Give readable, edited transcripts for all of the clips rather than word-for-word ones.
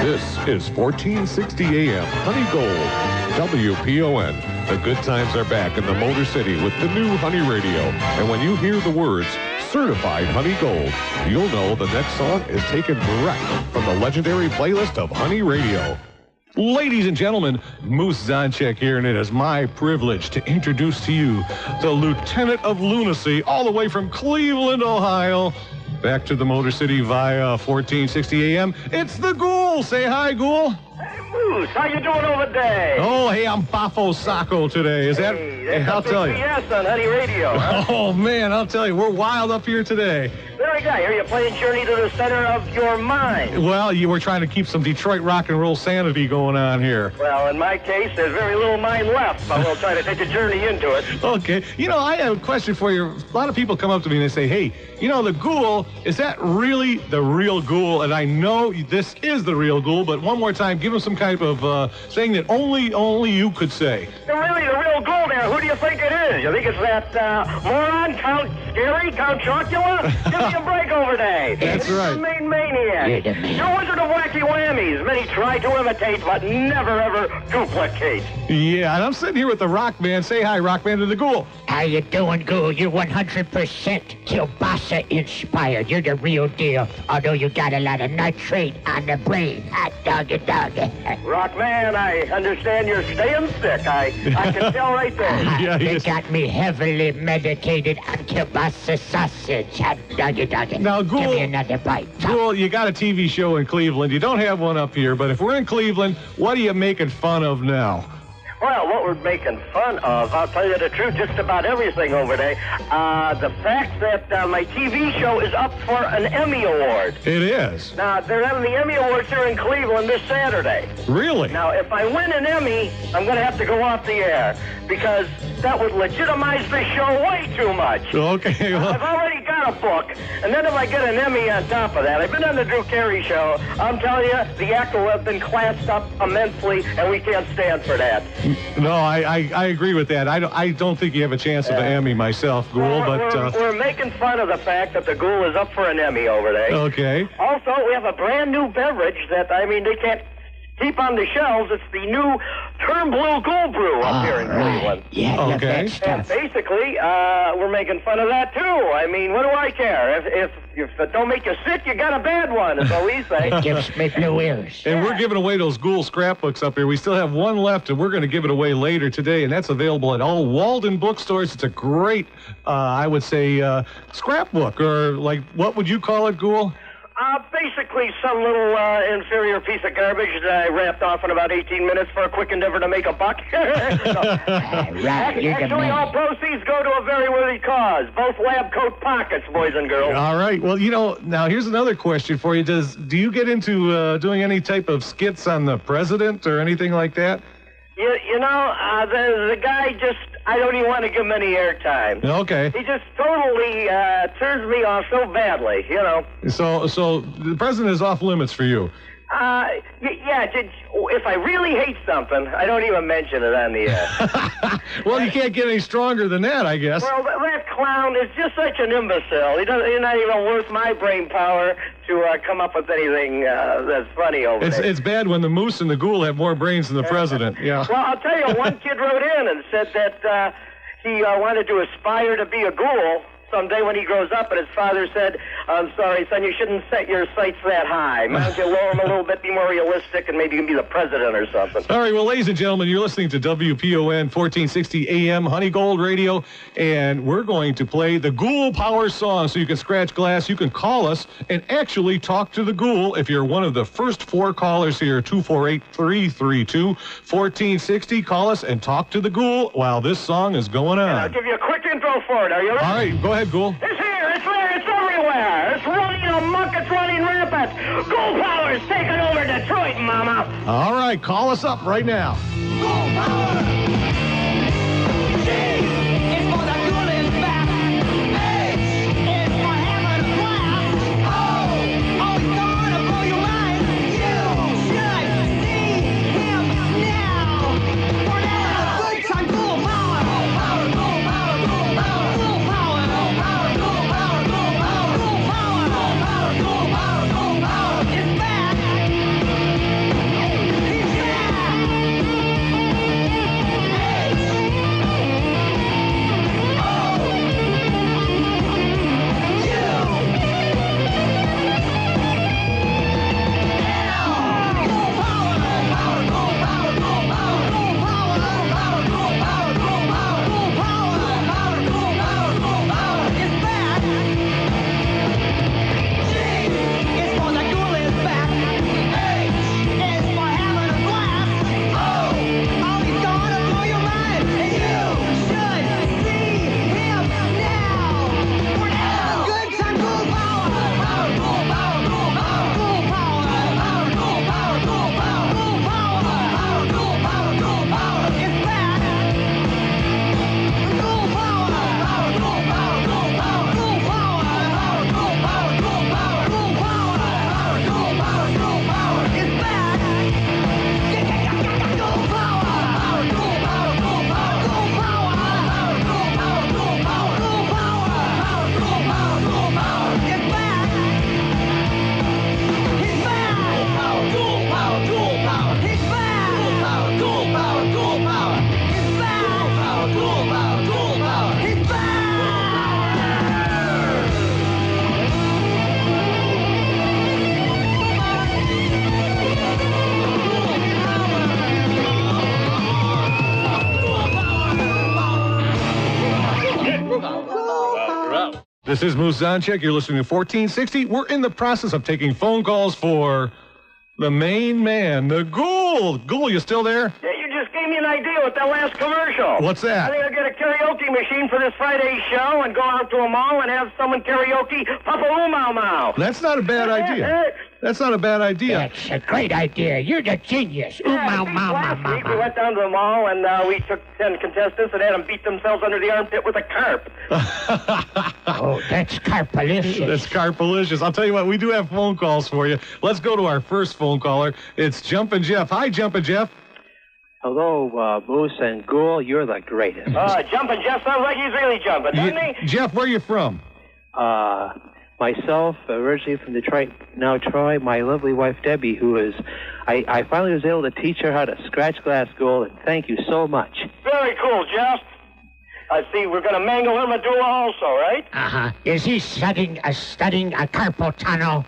This is 1460 AM Honey Gold, WPON. The good times are back in the Motor City with the new Honey Radio. And when you hear the words Certified Honey Gold, you'll know the next song is taken direct from the legendary playlist of Honey Radio. Ladies and gentlemen, Moose Zonchek here, and it is my privilege to introduce to you the Lieutenant of Lunacy, all the way from Cleveland, Ohio. Back to the Motor City via 1460 AM. It's the Ghoul. Say hi, Ghoul. Hey, Moose. How you doing over there? Oh, hey, I'm Bafo Sacco today. Is that? Hey, I'll tell you. Yes, on Honey Radio. Huh? Oh, man, I'll tell you. We're wild up here today. Very good. Here you're playing Journey to the Center of Your Mind. Well, you were trying to keep some Detroit rock and roll sanity going on here. Well, in my case, there's very little mind left, but we'll try to take a journey into it. Okay. You know, I have a question for you. A lot of people come up to me and they say, hey, you know, the Ghoul, is that really the real Ghoul? And I know this is the real Ghoul, but one more time, give them some type of thing that only you could say. Really, the real Ghoul there, who do you think it is? You think it's that moron, Count Scary, Count Chocula? Give me a break over there. That's right. The main maniac. You're Wizard of Wacky Whammies. Many try to imitate, but never, ever duplicate. Yeah, and I'm sitting here with the Rock Man. Say hi, Rock Man, to the Ghoul. How you doing, Ghoul? You're 100% kielbasa inspired. You're the real deal, although you got a lot of nitrate on the brain. Hot doggy. Rockman, I understand you're staying sick. I can tell right there. Yeah, They got me heavily medicated on kielbasa sausage. Hot doggy. Now, Ghoul, give me another bite. Ghoul, you got a TV show in Cleveland. You don't have one up here, but if we're in Cleveland, what are you making fun of now? Well, what we're making fun of, I'll tell you the truth, just about everything over there. The fact that my TV show is up for an Emmy Award. It is. Now, they're having the Emmy Awards here in Cleveland this Saturday. Really? Now, if I win an Emmy, I'm going to have to go off the air because that would legitimize the show way too much. Okay. Well, I've already got a book, and then if I get an Emmy on top of that, I've been on the Drew Carey Show. I'm telling you, the actor will have been classed up immensely, and we can't stand for that. no, I agree with that. I don't think you have a chance of an Emmy myself, Ghoul, but... We're making fun of the fact that the Ghoul is up for an Emmy over there. Okay. Also, we have a brand new beverage that, they can't keep on the shelves. It's the new Turn Blue Ghoul Brew up here in Cleveland. Yeah, love Okay. that And stuff. basically, we're making fun of that, too. What do I care? If it don't make you sick, you got a bad one, is what we say. It gives me blue ears. And we're giving away those Ghoul scrapbooks up here. We still have one left, and we're going to give it away later today, and that's available at all Walden bookstores. It's a great, I would say, scrapbook, or like, what would you call it, Ghoul? Basically, some little inferior piece of garbage that I wrapped off in about 18 minutes for a quick endeavor to make a buck. Right, you're the Actually, all man. proceeds go to a very worthy cause. Both lab coat pockets, boys and girls. All right. Well, you know, now here's another question for you. Do you get into doing any type of skits on the president or anything like that? The guy just, I don't even want to give him any airtime. Okay. He just totally turns me off so badly, So the president is off limits for you. If I really hate something, I don't even mention it on the air. Well, you can't get any stronger than that, I guess. Well, that clown is just such an imbecile. He's not even worth my brain power to come up with anything that's funny over there. It's bad when the Moose and the Ghoul have more brains than the president. Yeah. Well, I'll tell you, one kid wrote in and said that he wanted to aspire to be a ghoul someday when he grows up, and his father said, I'm sorry, son, you shouldn't set your sights that high. Why don't you lower them a little bit, be more realistic, and maybe you can be the president or something. All right, well, ladies and gentlemen, you're listening to WPON 1460 AM Honey Gold Radio, and we're going to play the Ghoul Power Song. So you can scratch glass, you can call us, and actually talk to the Ghoul if you're one of the first four callers here, 248-332-1460. Call us and talk to the Ghoul while this song is going on. I'll give you a quick intro for it. Are you ready? All right, go ahead, Ghoul. It's here, it's there, it's everywhere. It's running amok, it's running rampant. Ghoul Power's taking over Detroit, mama. All right, call us up right now. Ghoul Power! G is for the ghoul is back. H is for having a blast. O is gonna blow your mind. You should see him now. For now, a good time, Ghoul Power. Ghoul Power, Ghoul Power, Ghoul Power. Ghoul Power, Ghoul Power, Ghoul Power, Ghoul Power. Ghoul Power, Ghoul Power, Ghoul Power, Ghoul Power is back. This is Moose Zonchek. You're listening to 1460. We're in the process of taking phone calls for the main man, the Ghoul. Ghoul, you still there? Yeah, you just gave me an idea with that last commercial. What's that? I think I'll get a karaoke machine for this Friday's show and go out to a mall and have someone karaoke Papa Ooh Mau Mau. That's not a bad idea. That's not a bad idea. That's a great idea. You're the genius. Ooh, Yeah, mau, see, mau, mau, last mau, week we mau. went down to the mall and we took 10 contestants and had them beat themselves under the armpit with a carp. Oh, that's carpalicious. That's carpalicious. I'll tell you what, we do have phone calls for you. Let's go to our first phone caller. It's Jumpin' Jeff. Hi, Jumpin' Jeff. Hello, Moose and Ghoul. You're the greatest. Jumping Jeff sounds like he's really jumping, doesn't he? Jeff, where are you from? Myself, originally from Detroit, now Troy. My lovely wife, Debbie, who is... I finally was able to teach her how to scratch glass, Ghoul, and thank you so much. Very cool, Jeff. I see we're going to mangle her medulla also, right? Uh-huh. Is he studying a carpal tunnel?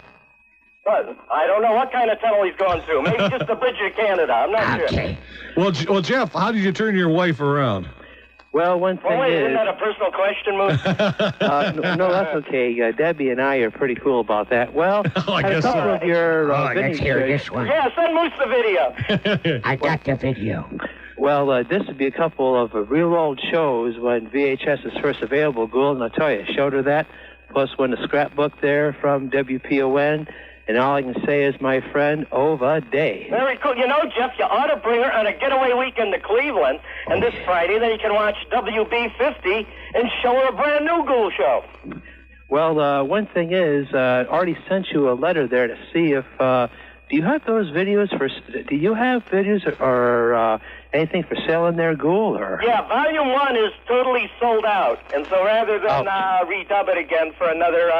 But I don't know what kind of tunnel he's going through. Maybe just the bridge of Canada. I'm not sure. Okay. Well, Jeff, how did you turn your wife around? Well, one thing Well, wait, is... isn't that a personal question, Moose? no, that's okay. Debbie and I are pretty cool about that. Well, I had a guess couple so. of your... Let's hear this one. Yeah, send Moose the video. I got the video. Well, this would be a couple of real old shows when VHS is first available, Ghoul, and I'll tell you, I showed her that, plus one the scrapbook there from WPON, and all I can say is, my friend, over day. Very cool. You know, Jeff, you ought to bring her on a getaway weekend to Cleveland, and this Friday, then you can watch WB50 and show her a brand new Ghoul show. Well, one thing is, I already sent you a letter there to see if, do you have those videos do you have videos or anything for sale in there, Ghoul, or? Yeah, Volume 1 is totally sold out, and so rather than redub it again for another,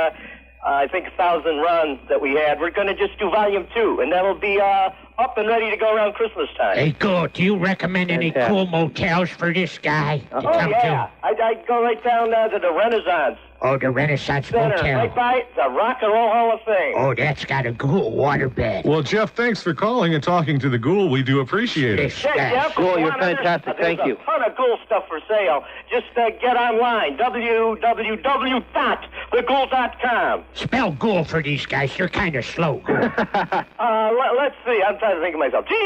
I think, 1,000 runs that we had, we're going to just do Volume 2, and that'll be up and ready to go around Christmas time. Hey, Ghoul, do you recommend any Fantastic. cool motels for this guy to Oh, come yeah. to? I'd go right down to the Renaissance Oh, the Renaissance Center, Motel. right by the Rock and Roll Hall of Fame. Oh, that's got a Ghoul waterbed. Well, Jeff, thanks for calling and talking to the Ghoul. We do appreciate it. This Hey, guy. Jeff, Ghoul, if you you're want other- fantastic. Thank you. There's a ton of Ghoul stuff for sale. Just get online, www.theghoul.com. Spell Ghoul for these guys. You're kind of slow. Let's see. I'm trying to think of myself. Ghoul.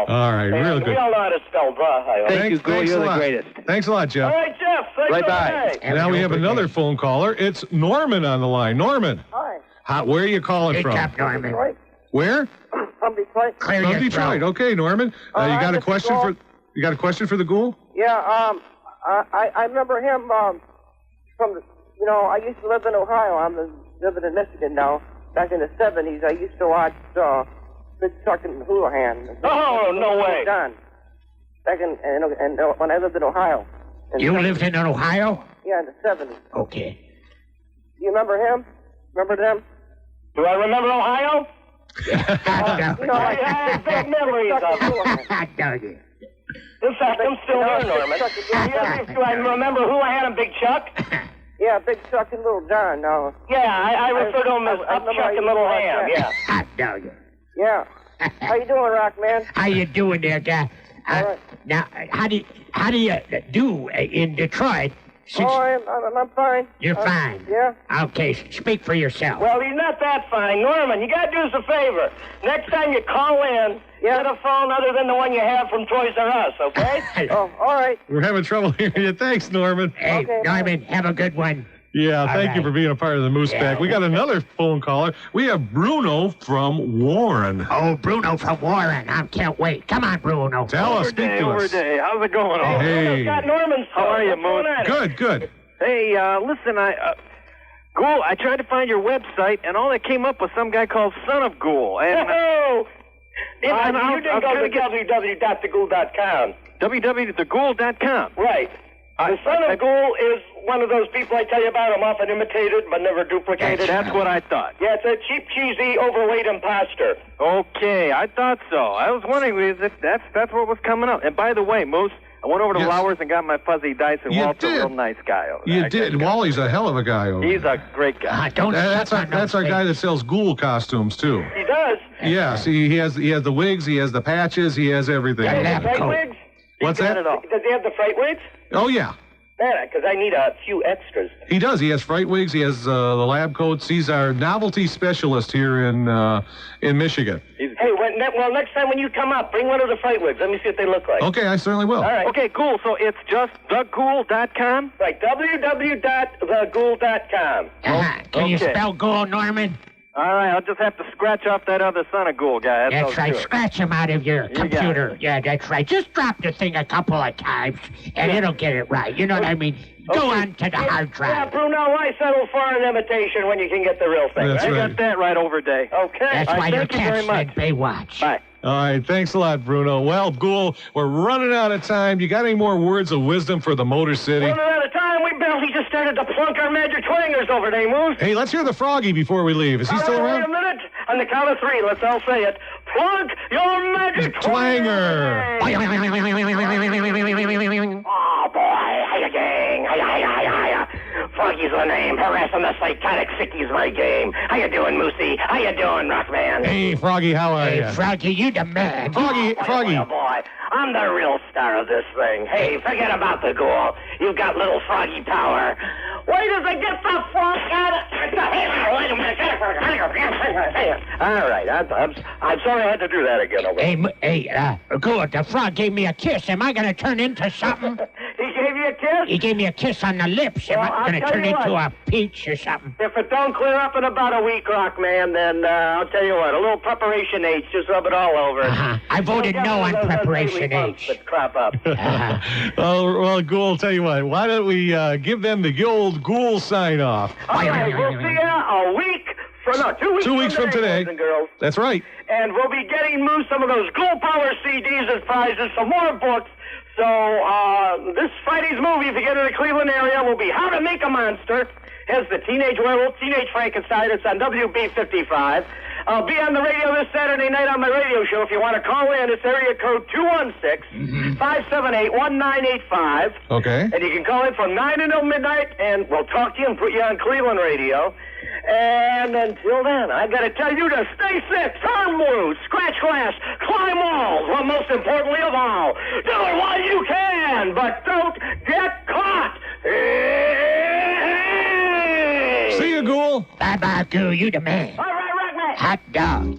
All right, real We good. all know how to spell bruh, I hope. Thank you, Ghoul. thanks You're a the lot. greatest. Thanks a lot, Jeff. All right, Jeff. Thanks Right for by. today. Have Now an we have open another day. phone caller. It's Norman on the line. Norman, Hi. where are you calling Pick from? up, Norman. Detroit. Where? From Detroit. Clear From your Detroit. throat. Okay, Norman. You got a Mr. question Ghoul? you got a question for the Ghoul? Yeah, I remember him from the, I used to live in Ohio. I'm living in Michigan now. Back in the 70s, I used to watch Big Chuck and Houlihan. Oh, no way. Done. Back in when I lived in Ohio. You lived in Ohio? Yeah, in the 70s. Okay. Do you remember him? Remember them? Do I remember Ohio? No. I have big memories of it. I know you. In fact, I'm still there, Norman. Do I remember who I had in Big Chuck? Yeah, Big Chuck and Little John. No. Yeah, I refer to him as I Up remember Chuck I and Little used to Ham, watch yeah. I know you. Yeah. How you doing, Rock Man? How you doing there, guy? All right. Now, how do you do in Detroit? Since Oh, I'm fine. you're fine. Yeah. Okay, speak for yourself. Well, he's not that fine. Norman, you got to do us a favor. Next time you call in, get a phone other than the one you have from Toys R Us, okay? Oh, all right. We're having trouble hearing you. Thanks, Norman. Hey, Okay, Norman, have a good one. Yeah, thank you right. for being a part of the Moose Pack. We got another phone caller. We have Bruno from Warren. Oh, Bruno from Warren. I can't wait. Come on, Bruno. Tell us, speak to us. How's it going? Hey. Got Norman's phone. How are you, What's going on? Good, good. Hey, listen, Ghoul, I tried to find your website, and all that came up was some guy called Son of Ghoul. And Oh! You I'll didn't go kinda to get- www.theghoul.com. www.theghoul.com. Right. The Son of Ghoul is one of those people I tell you about. I'm often imitated, but never duplicated. That's what I thought. Yeah, it's a cheap, cheesy, overweight imposter. Okay, I thought so. I was wondering if that's what was coming up. And by the way, Moose, I went over to Yes. Lauer's and got my fuzzy dice, and You Walter's a did. real nice guy over there. You did. Wally's a hell of a guy over He's there. a great guy. Don't That's step our, on that's those our guy things. that sells Ghoul costumes, too. He does. Yes, he has the wigs, he has the patches, he has everything. Yeah, The lab freight coat. wigs? What's that? Does he have the freight wigs? Oh, yeah. Man, because I need a few extras. He does. He has fright wigs. He has the lab coats. He's our novelty specialist here in Michigan. Hey, next time when you come up, bring one of the fright wigs. Let me see what they look like. Okay, I certainly will. All right. Okay, cool. So it's just theghoul.com? Right, www.theghoul.com. Can you okay. spell Ghoul, Norman? All right, I'll just have to scratch off that other son of Ghoul guy. That's right. Sure. Scratch him out of your got computer. Yeah, that's right. Just drop the thing a couple of times, and it'll get it right. You know what I mean? Go on to the hard Yeah, drive. Bruno, why settle for an imitation when you can get the real thing, That's right? right. I got that right over day. Okay. That's why you thank you very can't much. sled Baywatch. Bye. All right, thanks a lot, Bruno. Well, Ghoul, we're running out of time. You got any more words of wisdom for the Motor City? One at a time, we barely just started to plunk our magic twangers over there, Moose. Hey, let's hear the Froggy before we leave. Is he still Wait a around? minute. On the count of three, let's all say it. Plunk your magic Twanger. Oh, boy. Hiya, gang. Hiya, hiya, hiya, hiya. Froggy's the name. Harassing the psychotic sickies my game. How you doing, Moosey? How you doing, Rockman? Hey, Froggy, how are you? Hey, Froggy, you the man. Froggy. Oh, boy. I'm the real star of this thing. Hey, forget about the Ghoul. You've got little Froggy power. Wait as I get the fuck out of... Wait a minute. All right. I'm sorry I had to do that again. Hey, Ghoul, the frog gave me a kiss. Am I going to turn into something? He gave you a kiss? He gave me a kiss on the lips. Am Well, I going to I'll turn tell you into what. a peach or something? If it don't clear up in about a week, Rockman, then I'll tell you what, a little preparation H, just rub it all over. I voted Don't get no one on of those preparation lately bumps H. that crop up. Well, Ghoul, tell you what, why don't we give them the old Ghoul sign-off? All right, we'll see you a week from, no, 2 weeks 2 weeks from today. boys and girls. That's right. And we'll be getting Moose some of those Ghoul Power CDs as prizes, some more books. So this Friday's movie, if you get in the Cleveland area, will be How to Make a Monster. Has the Teenage Werewolf, Teenage Frankenstein. It's on WB55. I'll be on the radio this Saturday night on my radio show. If you want to call in, it's area code 216-578-1985. Okay. And you can call in from 9 until midnight, and we'll talk to you and put you on Cleveland radio. And until then, I got to tell you to stay sick, turn blue, scratch glass, climb walls, but most importantly of all, do it while you can, but don't get caught. Hey! See you, Ghoul. Bye-bye, Ghoul. You the man. All right, Rockman. Hot dog.